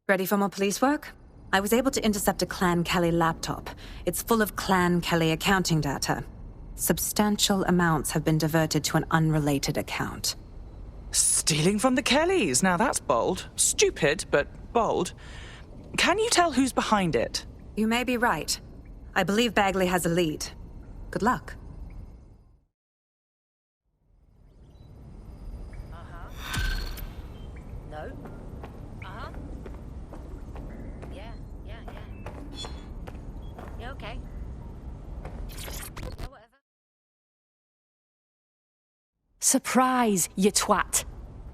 Ready for more police work? I was able to intercept a Clan Kelly laptop. It's full of Clan Kelly accounting data. Substantial amounts have been diverted to an unrelated account. Stealing from the Kellys. Now that's bold. Stupid, but bold. Can you tell who's behind it? You may be right. I believe Bagley has a lead. Good luck. No. Yeah. Yeah, okay. Yeah, whatever. Surprise, you twat.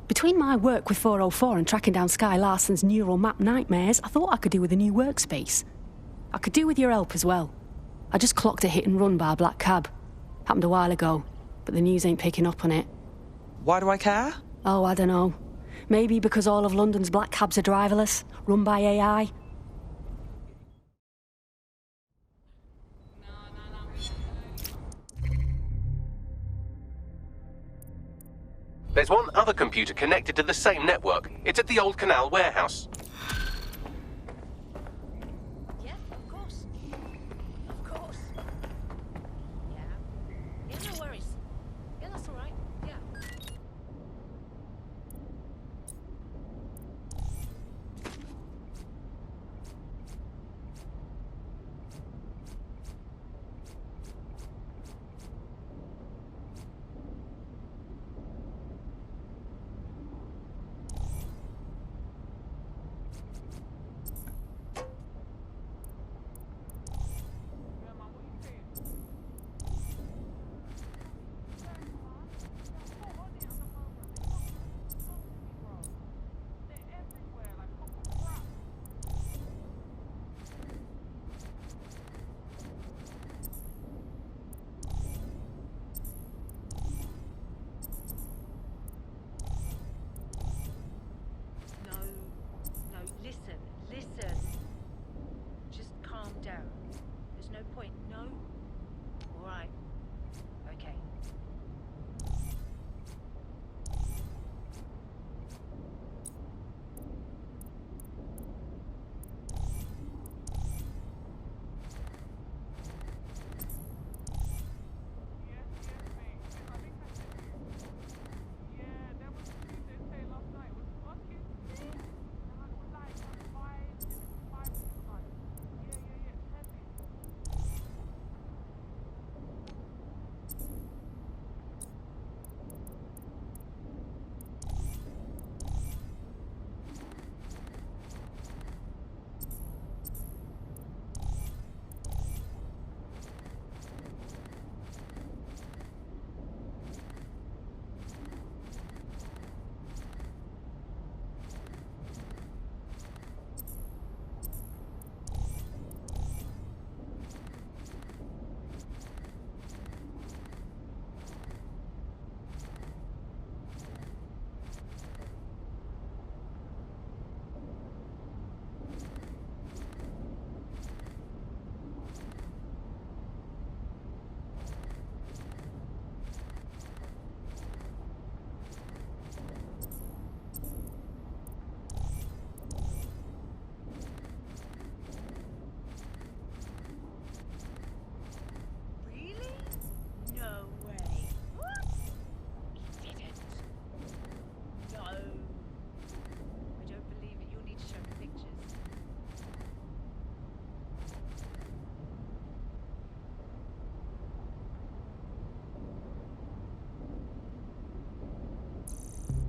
Between my work with 404 and tracking down Sky Larson's neural map nightmares, I thought I could do with a new workspace. I could do with your help as well. I just clocked a hit and run by a black cab. Happened a while ago, but the news ain't picking up on it. Why do I care? Oh, I don't know. Maybe because all of London's black cabs are driverless, run by AI. There's one other computer connected to the same network. It's at the old canal warehouse. Yeah, of course. Of course. Yeah. Yeah, no worries. Yeah, that's all right. Yeah. No, listen. Just calm down. There's no point, no? All right. Okay.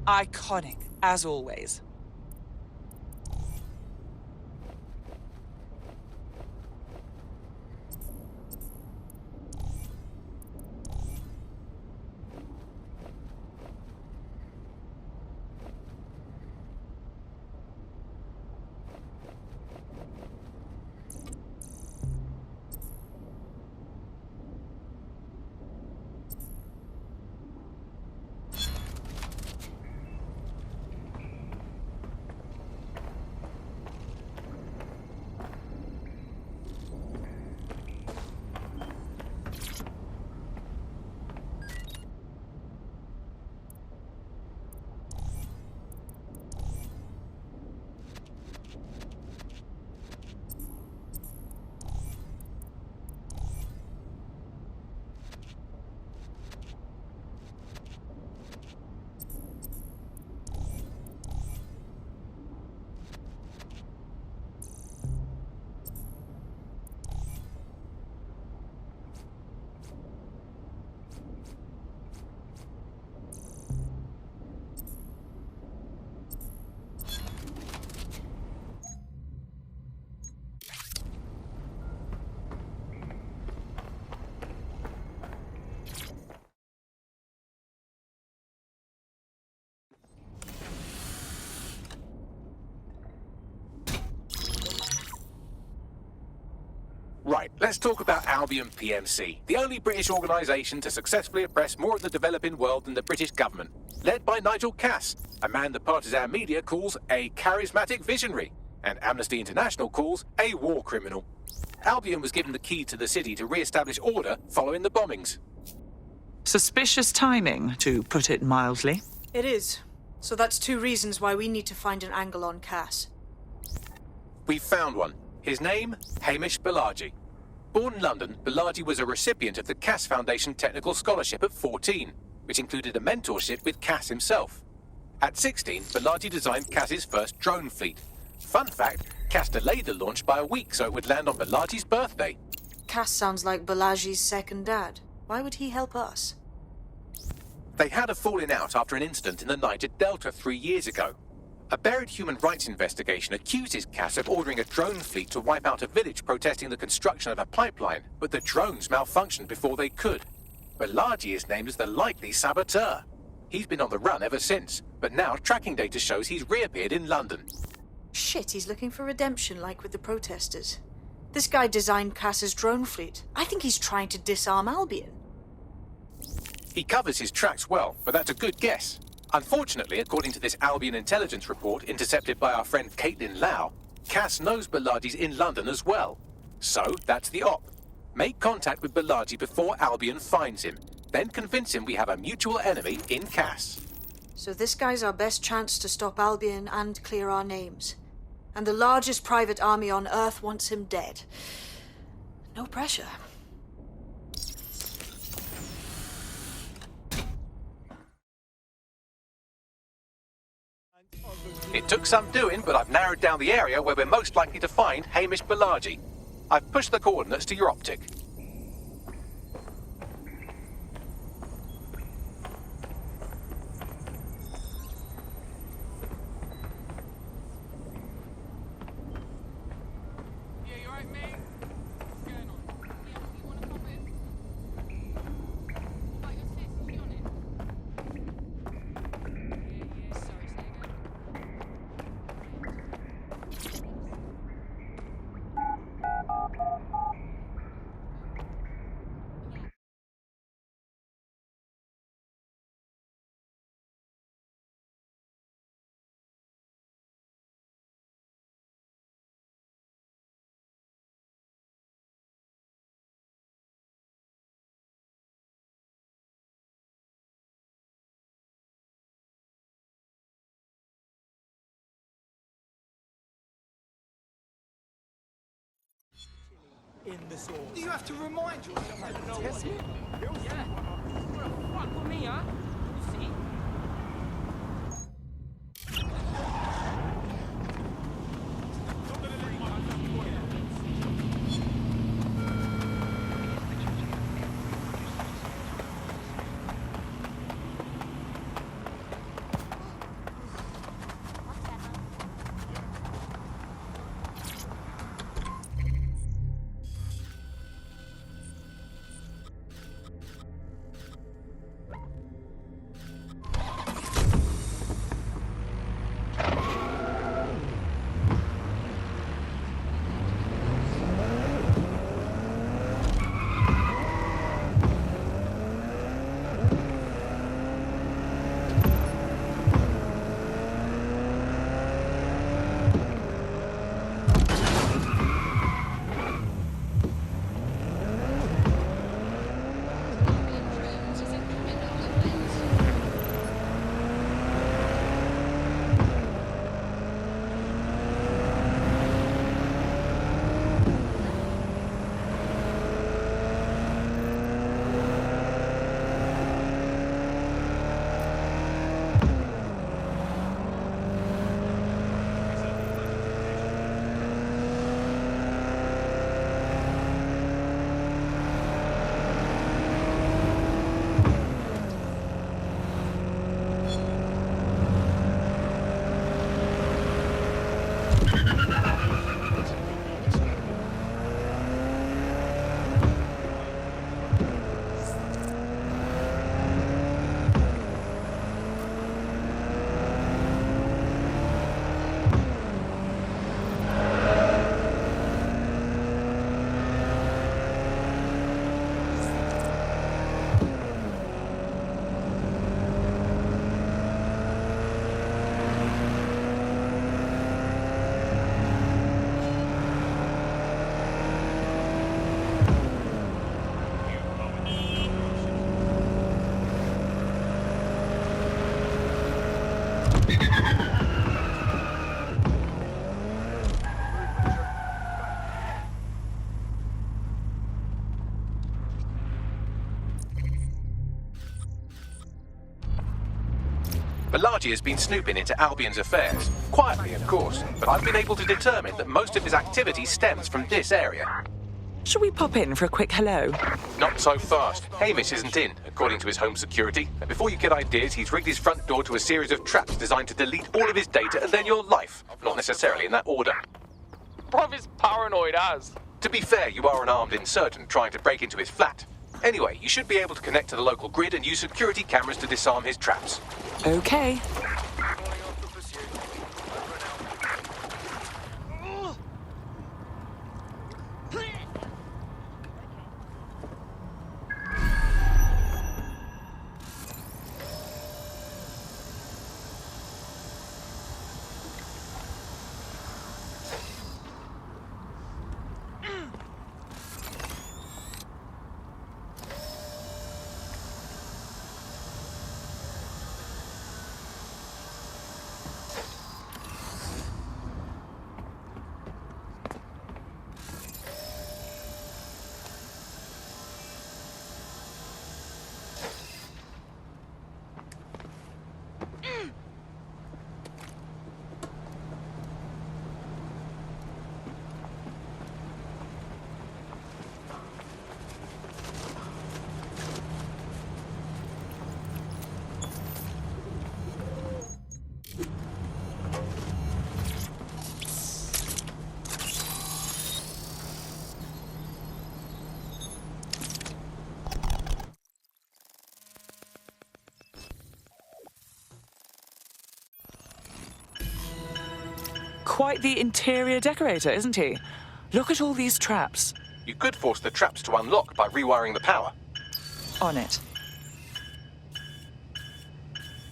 Iconic, as always. Right, let's talk about Albion PMC, the only British organisation to successfully oppress more of the developing world than the British government. Led by Nigel Cass, a man the partisan media calls a charismatic visionary, and Amnesty International calls a war criminal. Albion was given the key to the city to re-establish order following the bombings. Suspicious timing, to put it mildly. It is. So that's two reasons why we need to find an angle on Cass. We've found one. His name, Hamish Balaji. Born in London, Balaji was a recipient of the Cass Foundation Technical Scholarship at 14, which included a mentorship with Cass himself. At 16, Balaji designed Cass's first drone fleet. Fun fact, Cass delayed the launch by a week so it would land on Balaji's birthday. Cass sounds like Balaji's second dad. Why would he help us? They had a falling out after an incident in the Niger Delta 3 years ago. A buried human rights investigation accuses Cass of ordering a drone fleet to wipe out a village protesting the construction of a pipeline, but the drones malfunctioned before they could. Balaji is named as the likely saboteur. He's been on the run ever since, but now tracking data shows he's reappeared in London. Shit, he's looking for redemption like with the protesters. This guy designed Cass's drone fleet. I think he's trying to disarm Albion. He covers his tracks well, but that's a good guess. Unfortunately, according to this Albion intelligence report intercepted by our friend Caitlin Lau, Cass knows Balaji's in London as well. So, that's the op. Make contact with Balaji before Albion finds him. Then convince him we have a mutual enemy in Cass. So this guy's our best chance to stop Albion and clear our names. And the largest private army on Earth wants him dead. No pressure. It took some doing, but I've narrowed down the area where we're most likely to find Hamish Balaji. I've pushed the coordinates to your optic. In the sauce. Do you have to remind yourself how to test it? Yeah. Fuck with me, huh? You see? Balaji has been snooping into Albion's affairs. Quietly, of course, but I've been able to determine that most of his activity stems from this area. Should we pop in for a quick hello? Not so fast. Hamish isn't in, according to his home security. And before you get ideas, he's rigged his front door to a series of traps designed to delete all of his data and then your life. Not necessarily in that order. Bruv is paranoid as. To be fair, you are an armed insurgent trying to break into his flat. Anyway, you should be able to connect to the local grid and use security cameras to disarm his traps. Okay. Quite the interior decorator, isn't he? Look at all these traps. You could force the traps to unlock by rewiring the power. On it.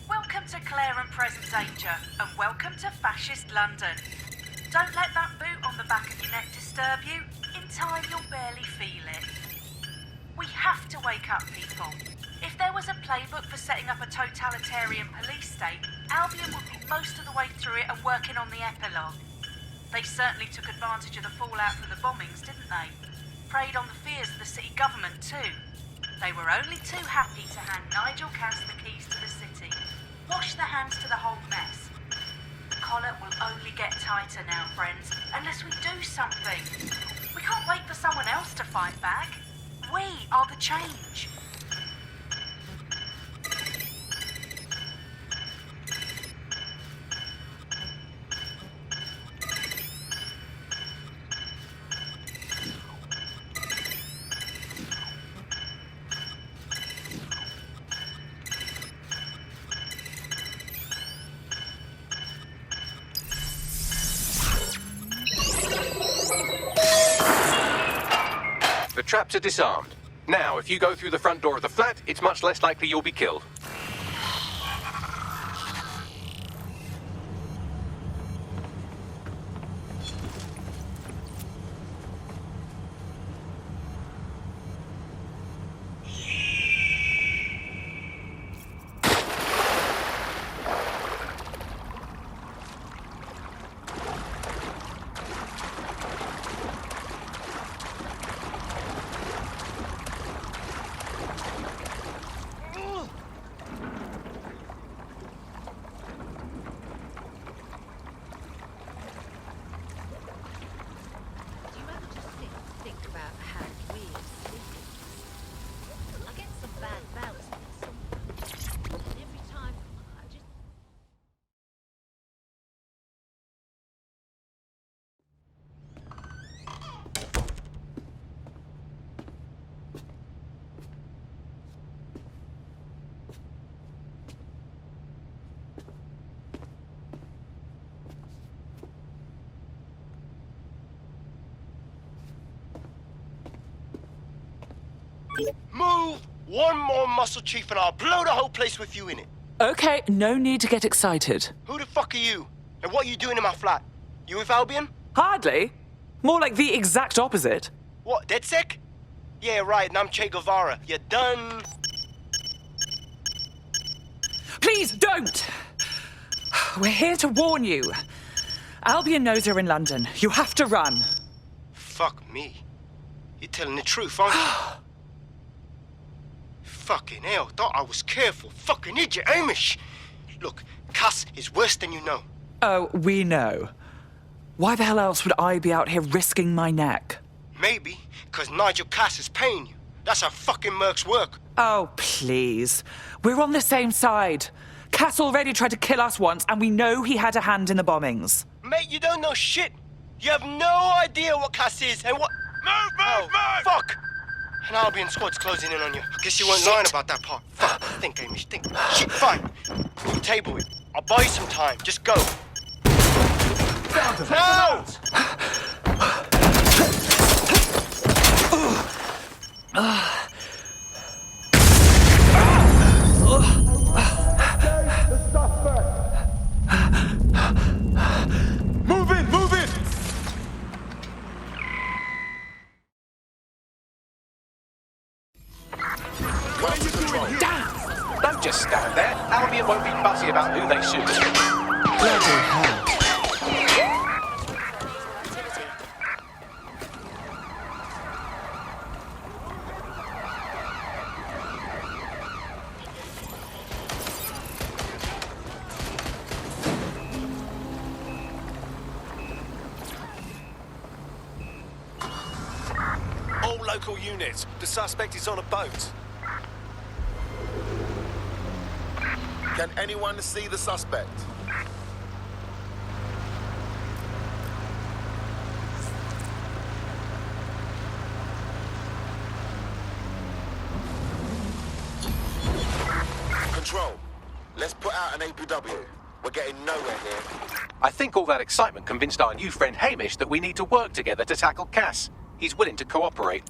Welcome to Claire and Present Danger, and welcome to Fascist London. Don't let that boot on the back of your neck disturb you. In time, you'll barely feel it. We have to wake up, people. If there was a playbook for setting up a totalitarian police state, Albion would be most of the way through it and working on the epilogue. They certainly took advantage of the fallout from the bombings, didn't they? Preyed on the fears of the city government too. They were only too happy to hand Nigel Cass the keys to the city. Wash their hands to the whole mess. The collar will only get tighter now, friends, unless we do something. We can't wait for someone else to fight back. We are the change. The traps are disarmed. Now, if you go through the front door of the flat, it's much less likely you'll be killed. Do you ever just think about how weird sleeping is? I get some bad bouts with it sometimes. And every time I just... Move! One more muscle chief and I'll blow the whole place with you in it. Okay, no need to get excited. Who the fuck are you? And what are you doing in my flat? You with Albion? Hardly. More like the exact opposite. What, DedSec? Yeah, right, and I'm Che Guevara. You done? Please don't! We're here to warn you. Albion knows you're in London. You have to run. Fuck me. You're telling the truth, aren't you? Fucking hell, thought I was careful. Fucking idiot, Hamish. Look, Cass is worse than you know. Oh, we know. Why the hell else would I be out here risking my neck? Maybe because Nigel Cass is paying you. That's how fucking mercs work. Oh, please. We're on the same side. Cass already tried to kill us once, and we know he had a hand in the bombings. Mate, you don't know shit. You have no idea what Cass is and what... Move! Fuck! An Albion squad's closing in on you. I guess you weren't lying about that part. Fuck. Think, Hamish, think. Shit, fine. We'll table it. I'll buy you some time. Just go. No! Move in! What are you doing? Damn! Don't just stand there. Albion won't be fussy about who they shoot. Bloody hell. All local units. The suspect is on a boat. Can anyone see the suspect? Control. Let's put out an APW. We're getting nowhere here. I think all that excitement convinced our new friend Hamish that we need to work together to tackle Cass. He's willing to cooperate.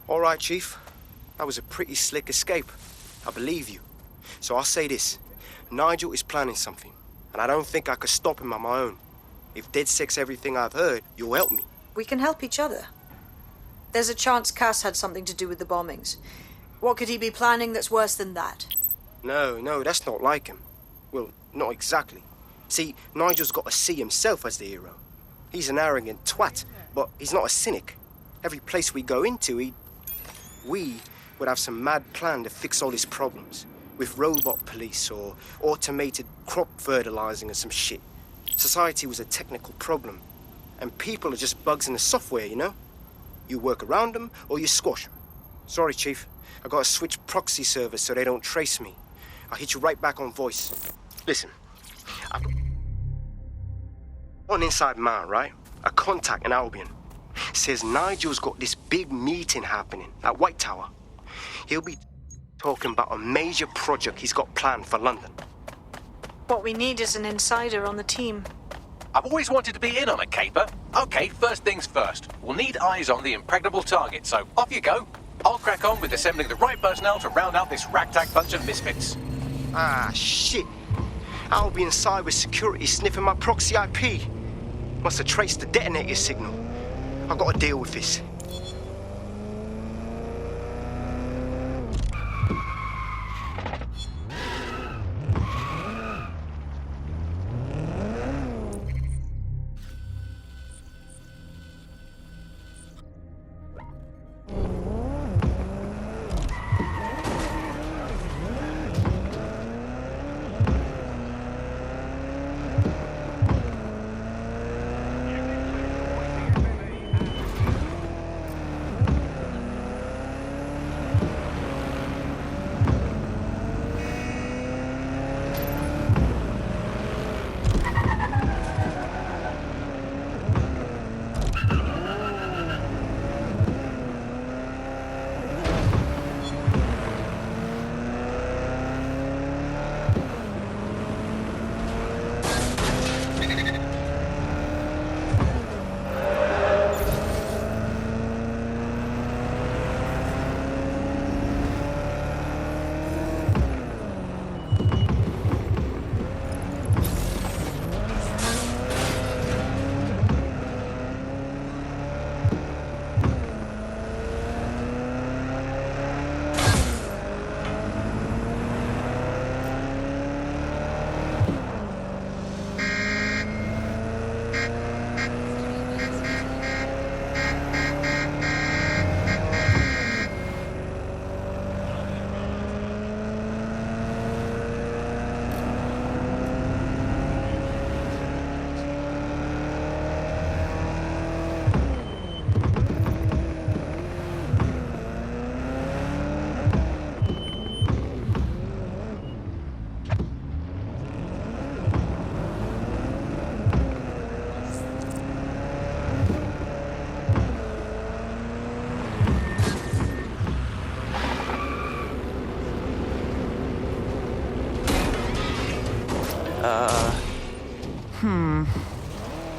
All right, Chief. That was a pretty slick escape. I believe you. So I'll say this. Nigel is planning something, and I don't think I could stop him on my own. If DedSec's everything I've heard, you'll help me. We can help each other. There's a chance Cass had something to do with the bombings. What could he be planning that's worse than that? No, that's not like him. Well, not exactly. See, Nigel's got to see himself as the hero. He's an arrogant twat, but he's not a cynic. Every place we go into, we would have some mad plan to fix all his problems. With robot police or automated crop fertilizing or some shit. Society was a technical problem. And people are just bugs in the software, you know? You work around them or you squash them. Sorry, Chief. I gotta switch proxy servers so they don't trace me. I'll hit you right back on voice. Listen, I've got an inside man, right? A contact in Albion. Says Nigel's got this big meeting happening at White Tower. He'll be talking about a major project he's got planned for London. What we need is an insider on the team. I've always wanted to be in on a caper. Okay, first things first. We'll need eyes on the impregnable target, so off you go. I'll crack on with assembling the right personnel to round out this ragtag bunch of misfits. Ah, shit. Albion cyber security sniffing my proxy IP. Must have traced the detonator signal. I've got to deal with this.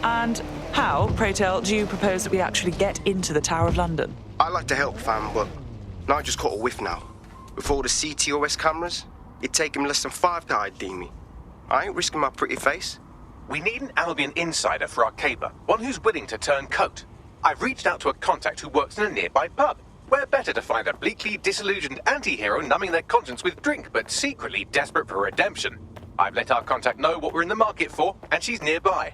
And how, pray tell, do you propose that we actually get into the Tower of London? I'd like to help, fam, but Nigel's caught a whiff now. With all the CTOS cameras, it'd take him less than 5 to ID me. I ain't risking my pretty face. We need an Albion insider for our caper, one who's willing to turn coat. I've reached out to a contact who works in a nearby pub. Where better to find a bleakly disillusioned anti-hero numbing their conscience with drink, but secretly desperate for redemption. I've let our contact know what we're in the market for, and she's nearby.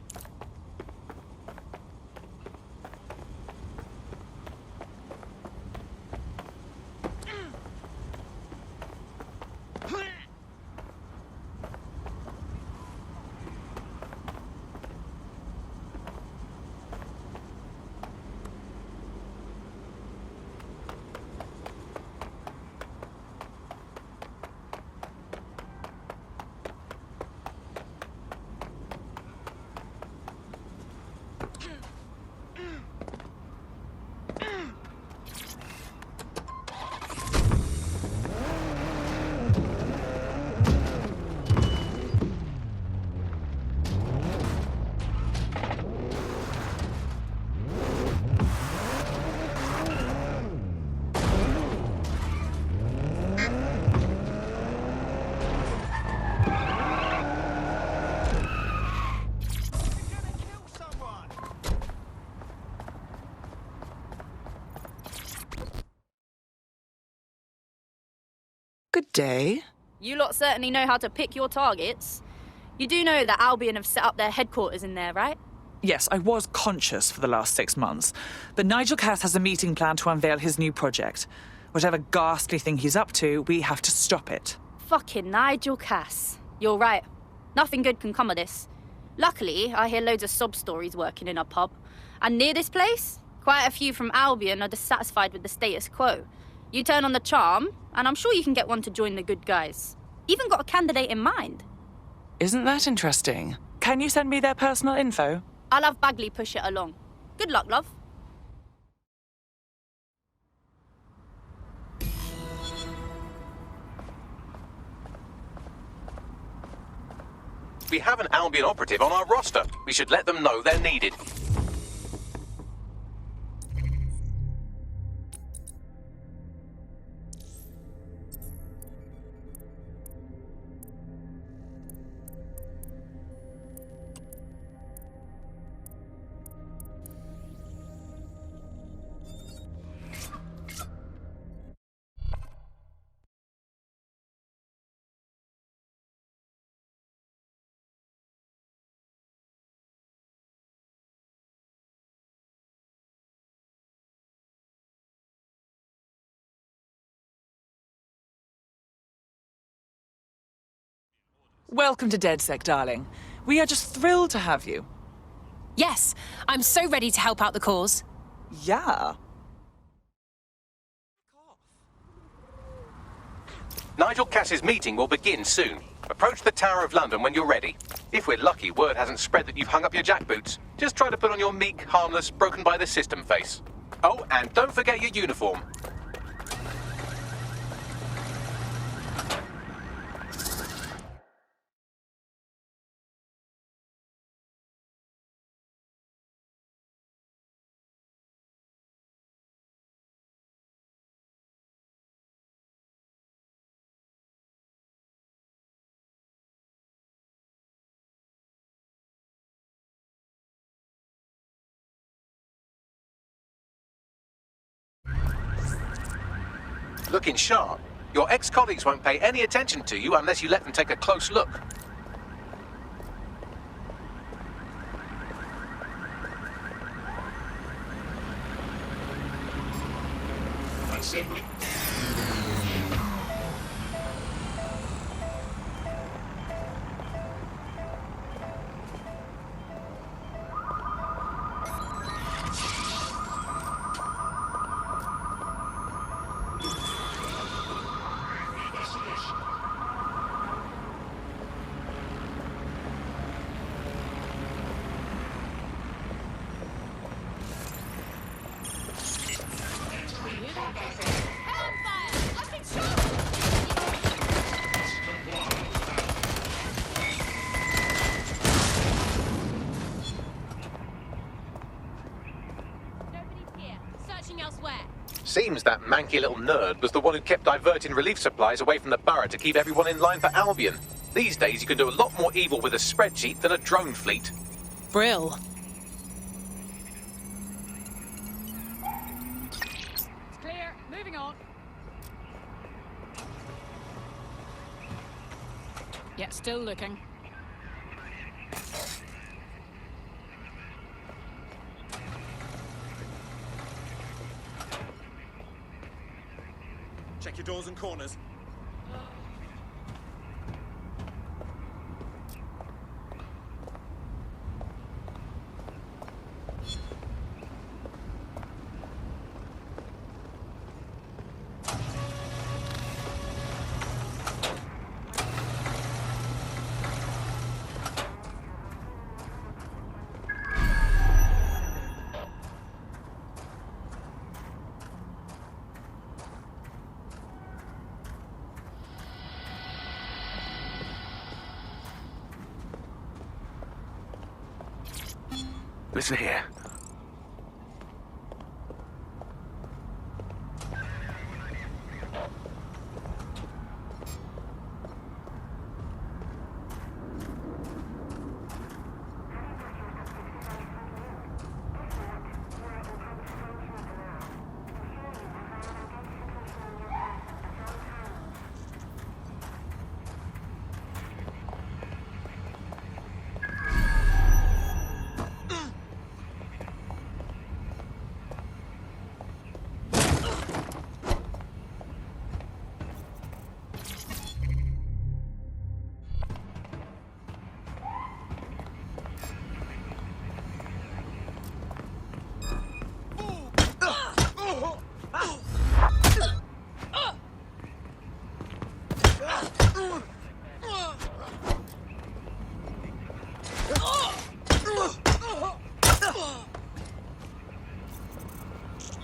Good day. You lot certainly know how to pick your targets. You do know that Albion have set up their headquarters in there, right? Yes, I was conscious for the last 6 months, but Nigel Cass has a meeting planned to unveil his new project. Whatever ghastly thing he's up to, we have to stop it. Fucking Nigel Cass. You're right. Nothing good can come of this. Luckily, I hear loads of sob stories working in a pub. And near this place, quite a few from Albion are dissatisfied with the status quo. You turn on the charm, and I'm sure you can get one to join the good guys. Even got a candidate in mind. Isn't that interesting? Can you send me their personal info? I'll have Bagley push it along. Good luck, love. We have an Albion operative on our roster. We should let them know they're needed. Welcome to DedSec, darling. We are just thrilled to have you. Yes, I'm so ready to help out the cause. Yeah. Nigel Cass's meeting will begin soon. Approach the Tower of London when you're ready. If we're lucky, word hasn't spread that you've hung up your jackboots. Just try to put on your meek, harmless, broken by the system face. Oh, and don't forget your uniform. Looking sharp. Your ex-colleagues won't pay any attention to you unless you let them take a close look. Seems that manky little nerd was the one who kept diverting relief supplies away from the borough to keep everyone in line for Albion. These days you can do a lot more evil with a spreadsheet than a drone fleet. Brill. It's clear. Moving on. Yeah, still looking. Check your doors and corners. Listen here.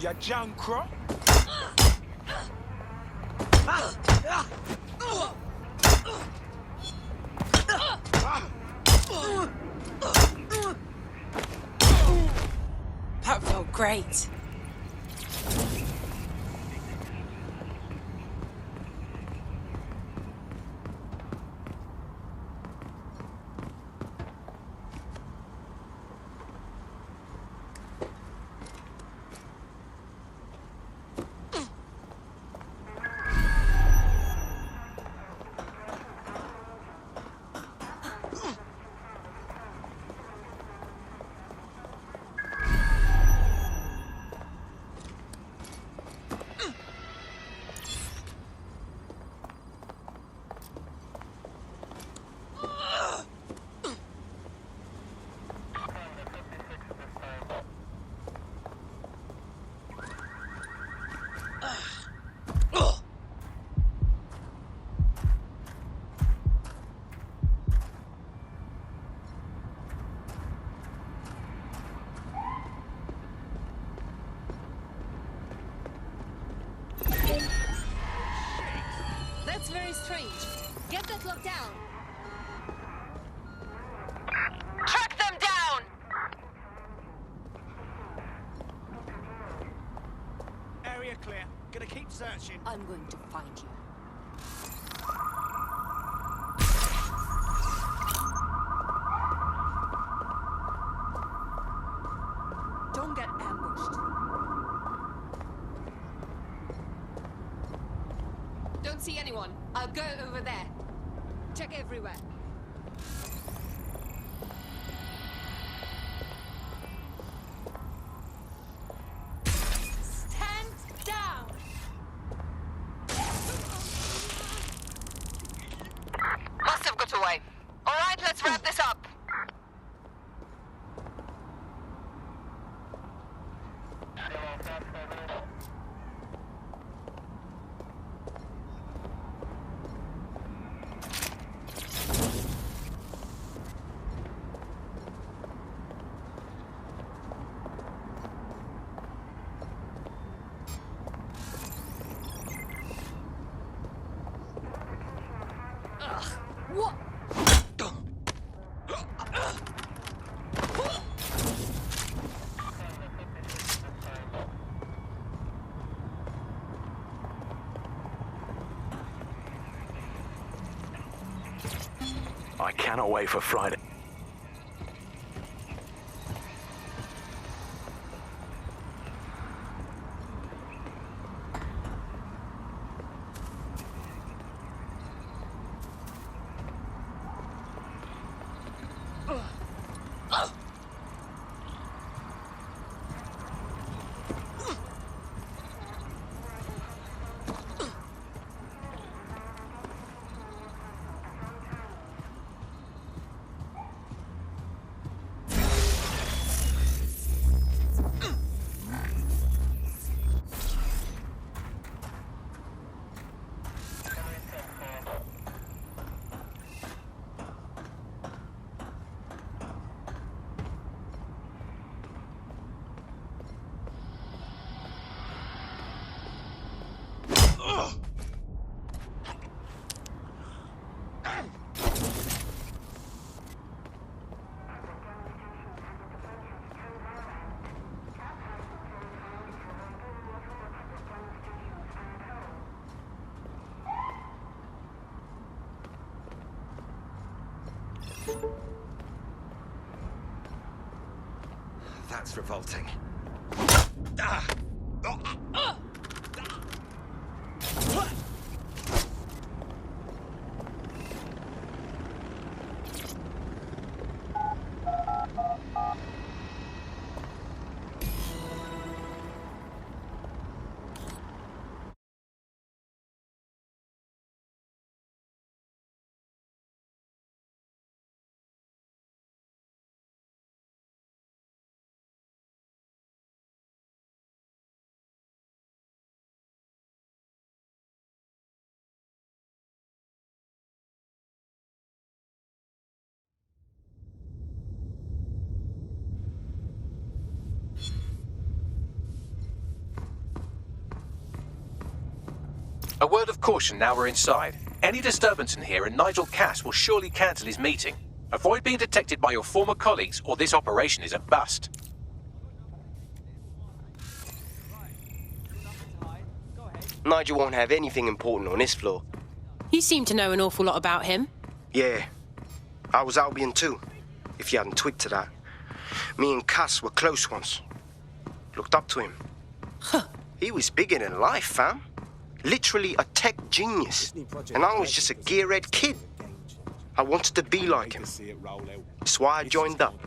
Ya Junkrat? That felt great. That's very strange. Get that locked down. Track them down! Area clear. Gonna keep searching. I'm going to find you. Don't get ambushed. Don't see anyone. I'll go over there. Check everywhere. Stand down! Must have got away. All right, let's wrap this up. cannot wait for Friday. That's revolting. A word of caution now we're inside. Any disturbance in here and Nigel Cass will surely cancel his meeting. Avoid being detected by your former colleagues or this operation is a bust. Nigel won't have anything important on this floor. You seem to know an awful lot about him. Yeah. I was Albion too, if you hadn't twigged to that. Me and Cass were close once. Looked up to him. Huh. He was bigger than life, fam. Literally a tech genius. And I was just a gearhead kid. I wanted to be like him. That's why I joined up.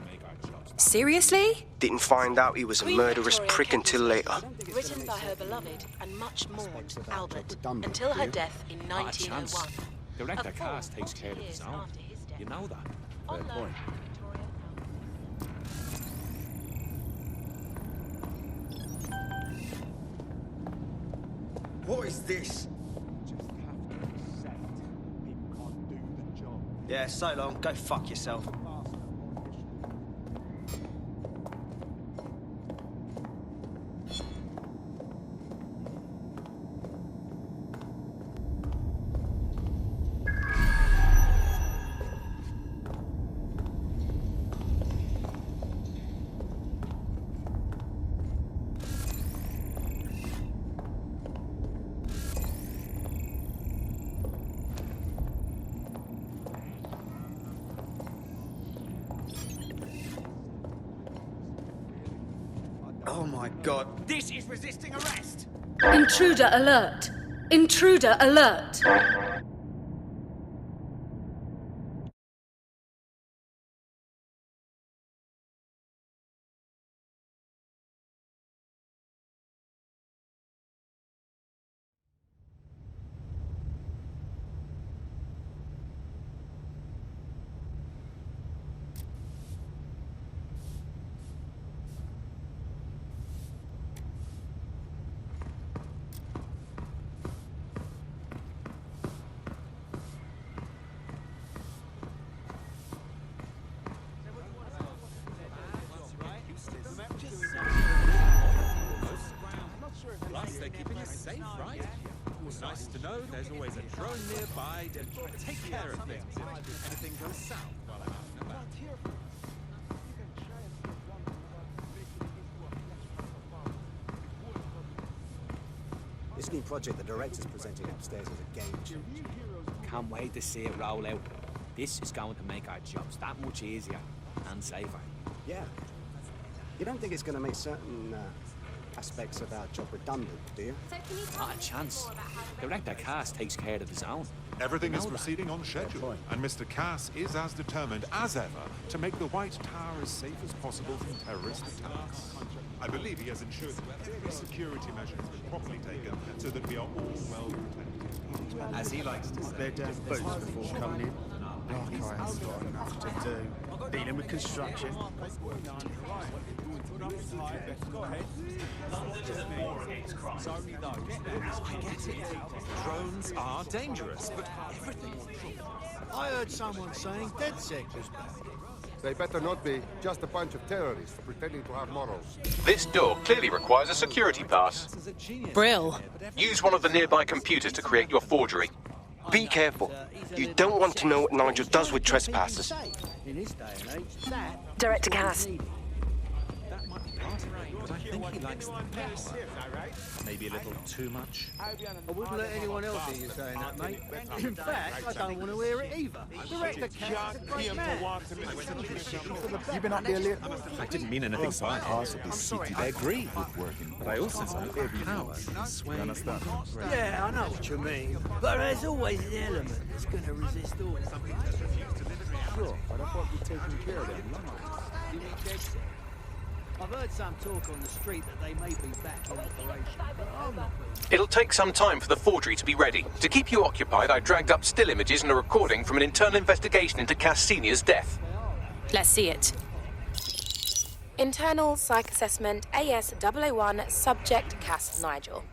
Seriously? Didn't find out he was a murderous prick until later. Written by her beloved and much mourned Albert until her death in 1901. Director Cass takes care of his own. You know that. Fair point. What is this? Yeah, so long. Go fuck yourself. Oh my god. This is resisting arrest! Intruder alert! Intruder alert! Plus, they're keeping us safe, right? It's nice to know there's always a drone nearby to take care of things if anything goes south while I'm out and about. This new project the director's presenting upstairs is a game changer. Can't wait to see it roll out. This is going to make our jobs that much easier and safer. Yeah. You don't think it's going to make certain aspects of our job redundant, do you? Not a chance. Director Cass takes care of his own. Everything is proceeding on schedule, and Mr. Cass is as determined as ever to make the White Tower as safe as possible from terrorist attacks. I believe he has ensured that every security measure has been properly taken so that we are all well protected. As he likes to say, They're down boots before coming in. Like I have got enough to do. Dealing with construction. I get it. Drones are dangerous, but everything... I heard someone saying DedSec was back. They better not be. Just a bunch of terrorists pretending to have morals. This door clearly requires a security pass. Brill. Use one of the nearby computers to create your forgery. Be careful. You don't want to know what Nigel does with trespassers. In his day and age, that... Director Cass. That might be part of it, but I think he likes the power. Maybe a little too much. I wouldn't let anyone else hear you saying that, mate. In fact, I don't want to hear it either. Director Cass is a great man. You've been up there late? I didn't mean anything by parts of this city. I agree with working, but I also know power can sway. Yeah, I know what you mean. But there's always an element that's going to resist all. Sure, but I thought you'd taken care of them. You mean DedSec? I've heard some talk on the street that they may be back in operation, but I'm not. It'll take some time for the forgery to be ready. To keep you occupied, I dragged up still images and a recording from an internal investigation into Cass Sr.'s death. Let's see it. Internal Psych Assessment AS001 Subject Cass Nigel.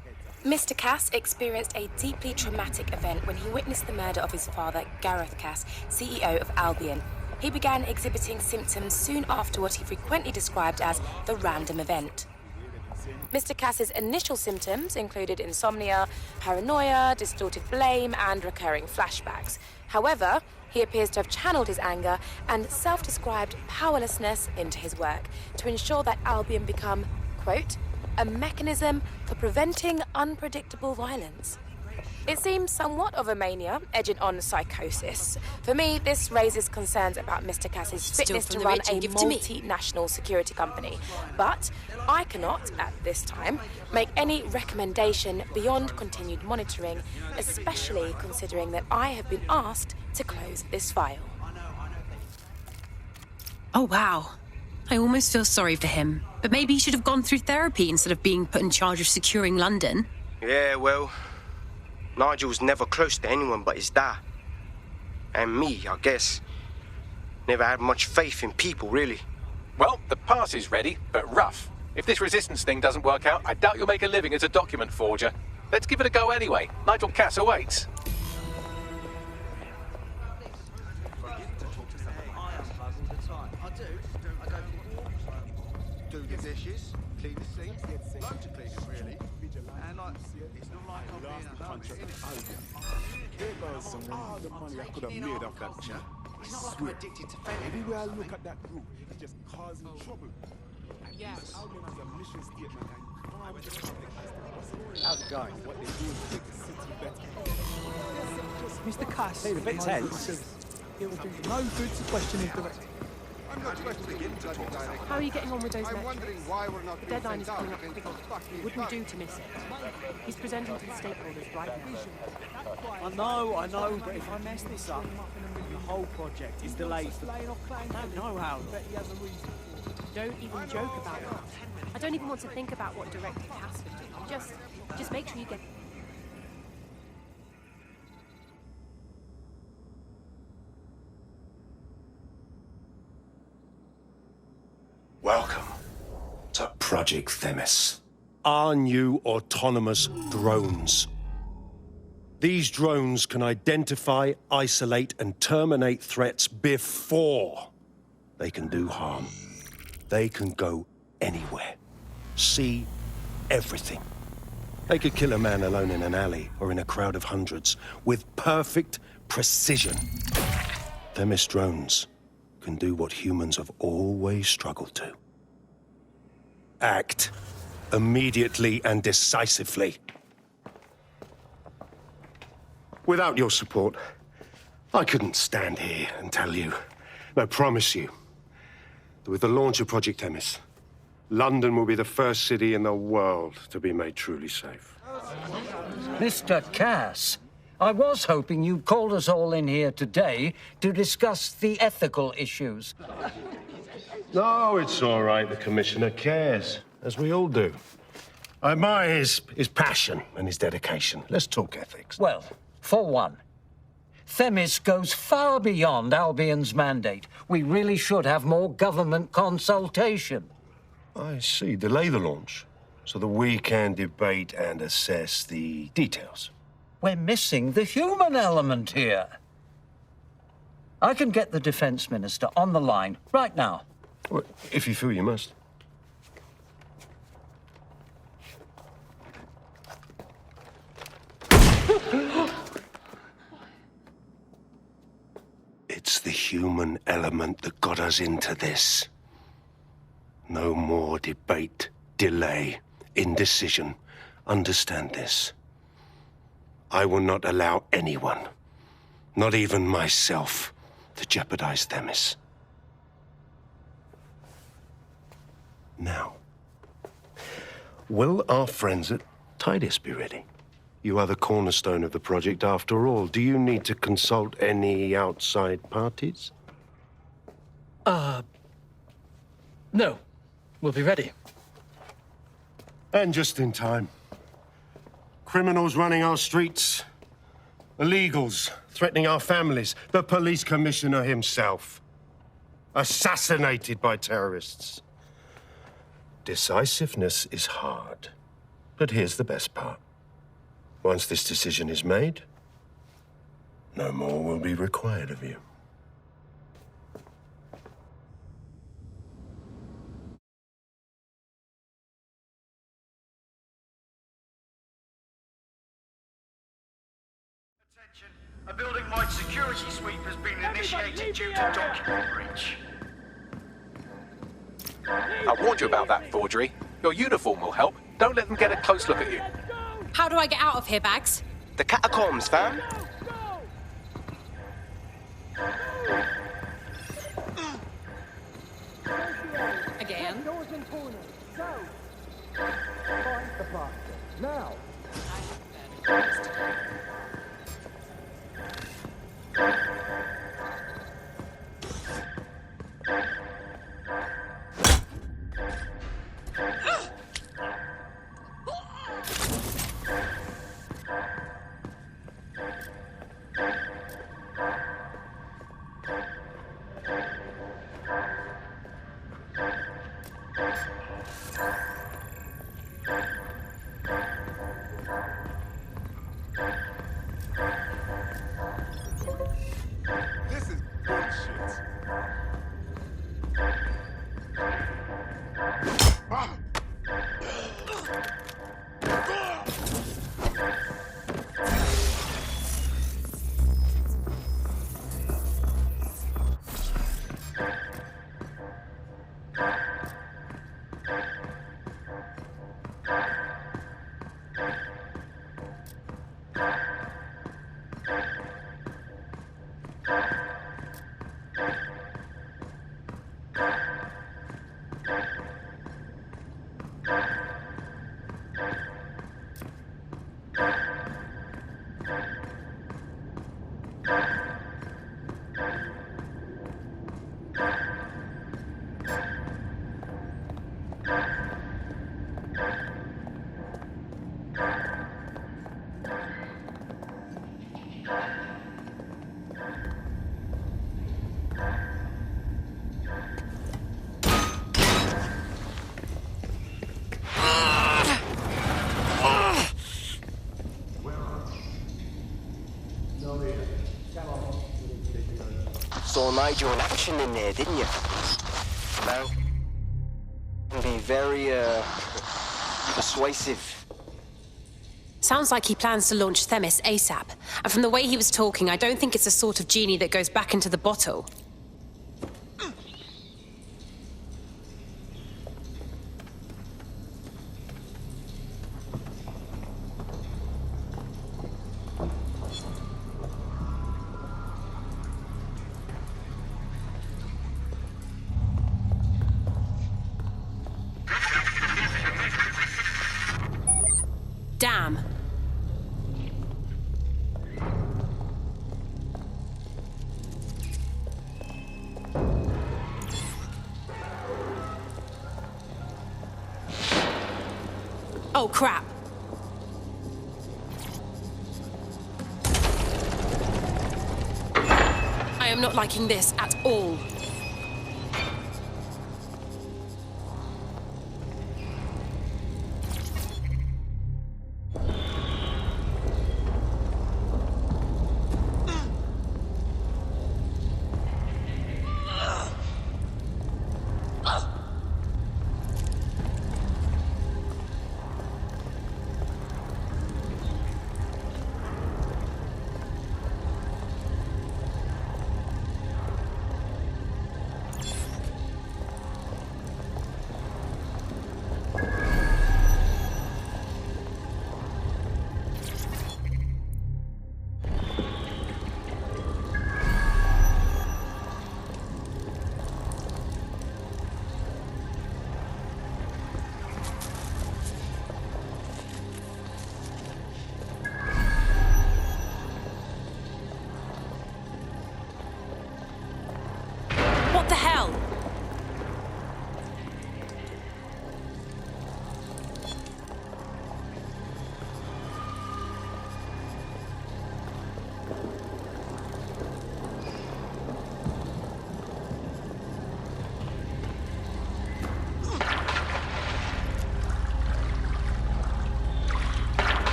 Mr. Cass experienced a deeply traumatic event when he witnessed the murder of his father, Gareth Cass, CEO of Albion. He began exhibiting symptoms soon after what he frequently described as the random event. Mr. Cass's initial symptoms included insomnia, paranoia, distorted blame, and recurring flashbacks. However, he appears to have channeled his anger and self-described powerlessness into his work to ensure that Albion become, quote, a mechanism for preventing unpredictable violence. It seems somewhat of a mania, edging on psychosis. For me, this raises concerns about Mr. Cass's fitness to run a multinational security company. But I cannot, at this time, make any recommendation beyond continued monitoring, especially considering that I have been asked to close this file. Oh, wow. I almost feel sorry for him. But maybe he should have gone through therapy instead of being put in charge of securing London. Yeah, well, Nigel's never close to anyone but his dad. And me, I guess. Never had much faith in people, really. Well, the pass is ready, but rough. If this resistance thing doesn't work out, I doubt you'll make a living as a document forger. Let's give it a go anyway. Nigel Cass awaits. Do the dishes, clean the sink, loads of cleaning really. And like, it's not like I'm being alone, innit? There goes some all the money I could have made off that chat. It's not like I'm addicted to fentanyl. Everywhere I look at that group, it's just causing trouble. Yes. Albion has a mission statement and crime to the public as to what's how's it going? What they do to make the city better. Mr. Cass, Hey, a bit tense. It would be no good to question his director. I'm not questioning him, Bloody Director. How are you getting on with those I'm metrics? wondering why we're not The being deadline is sent coming out up against quickly. those fucking It wouldn't do thugs. to miss it. He's presenting to the stakeholders right now. I know, but if I mess this up, the whole project is delayed. I don't know how. Don't even joke about that. I don't even want to think about what Director Cass would do. Just make sure you get... Welcome to Project Themis. Our new autonomous drones. These drones can identify, isolate, and terminate threats before they can do harm. They can go anywhere, see everything. They could kill a man alone in an alley or in a crowd of hundreds with perfect precision. Themis drones can do what humans have always struggled to. Act immediately and decisively. Without your support, I couldn't stand here and tell you, no, promise you, that with the launch of Project Themis, London will be the first city in the world to be made truly safe. Mr. Cass, I was hoping you called us all in here today to discuss the ethical issues. No, it's all right. The Commissioner cares, as we all do. I admire his passion and his dedication. Let's talk ethics. Well, for one, Themis goes far beyond Albion's mandate. We really should have more government consultation. I see. Delay the launch so that we can debate and assess the details. We're missing the human element here. I can get the Defense Minister on the line right now. Well, if you feel you must. It's the human element that got us into this. No more debate, delay, indecision. Understand this. I will not allow anyone, not even myself, to jeopardize Themis. Now, will our friends at Tidus be ready? You are the cornerstone of the project after all. Do you need to consult any outside parties? No. We'll be ready. And just in time. Criminals running our streets. Illegals threatening our families. The police commissioner himself. Assassinated by terrorists. Decisiveness is hard. But here's the best part. Once this decision is made, no more will be required of you. A building-wide security sweep has been initiated due to document breach. I warned you about that forgery. Your uniform will help. Don't let them get a close look at you. How do I get out of here, Bags? The catacombs, fam. Again? Now. This is bullshit. Saw Nigel in action in there, didn't you? Well, be very, persuasive. Sounds like he plans to launch Themis ASAP. And from the way he was talking, I don't think it's the sort of genie that goes back into the bottle. Damn. Oh, crap. I am not liking this at all. What the hell?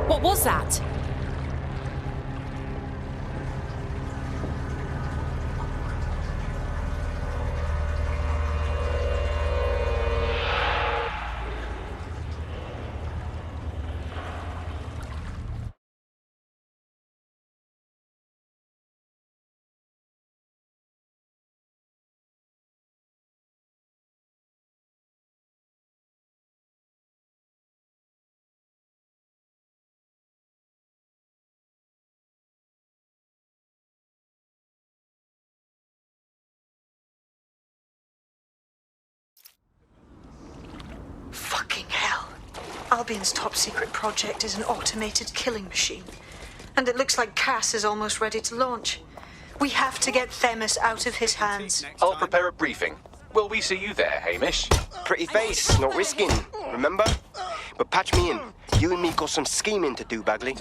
What was that? Fucking hell. Albion's top secret project is an automated killing machine. And it looks like Cass is almost ready to launch. We have to get Themis out of his hands. I'll prepare a briefing. Will we see you there, Hamish? Pretty face, not risking, remember? But patch me in. You and me got some scheming to do, Bagley.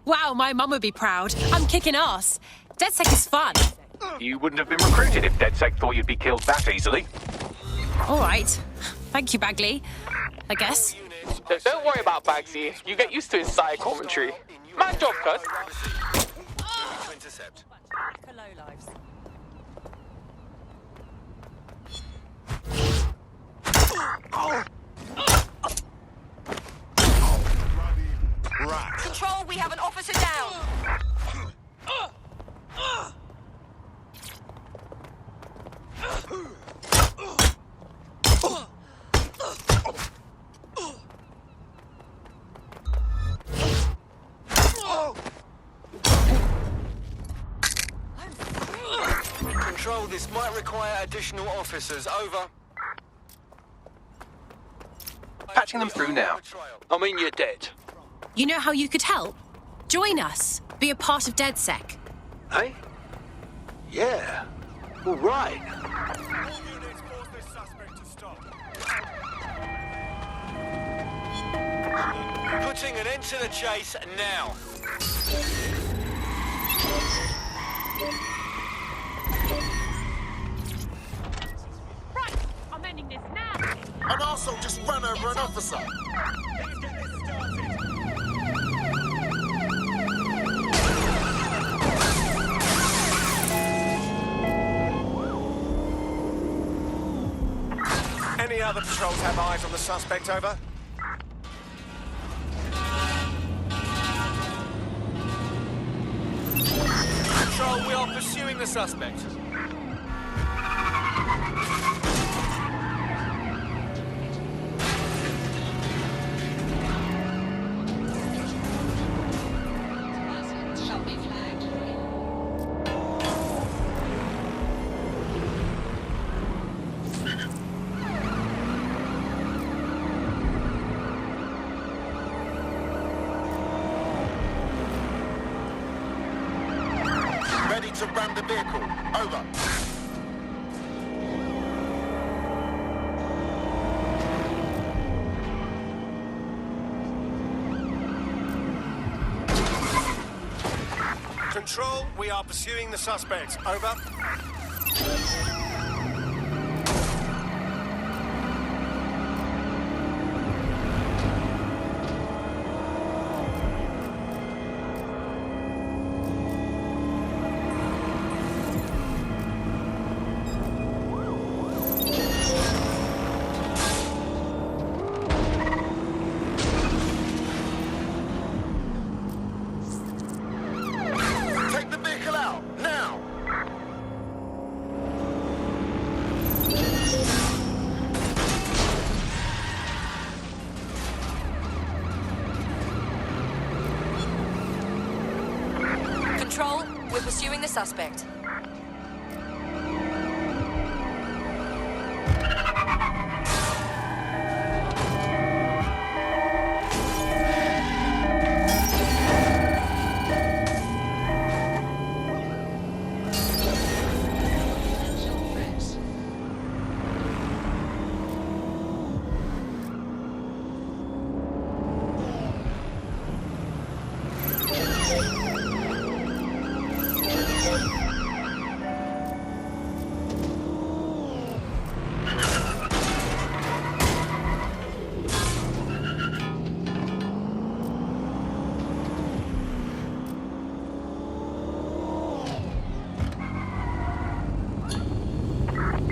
Wow, my mum would be proud. I'm kicking ass. DedSec is fun. You wouldn't have been recruited if DedSec thought you'd be killed that easily. All right. Thank you, Bagley. I guess. Don't worry about Bagsy. You get used to his side commentary. Man job, cuz. Control, we have an officer down. Control, this might require additional officers. Over. Patching them through now. I mean, you're dead. You know how you could help? Join us. Be a part of DedSec. Hey? Yeah. All right. Putting an end to the chase now. Right, I'm ending this now. An arsehole just ran over an officer. Any other patrols have eyes on the suspect, over? Control, we are pursuing the suspect. Ready to ram the vehicle. Over. Control, we are pursuing the suspect. Over. Take the vehicle out, now! Control, we're pursuing the suspect.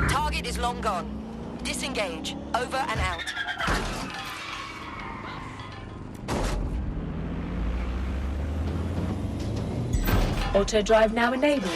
Target is long gone. Disengage. Over and out. Auto drive now enabled.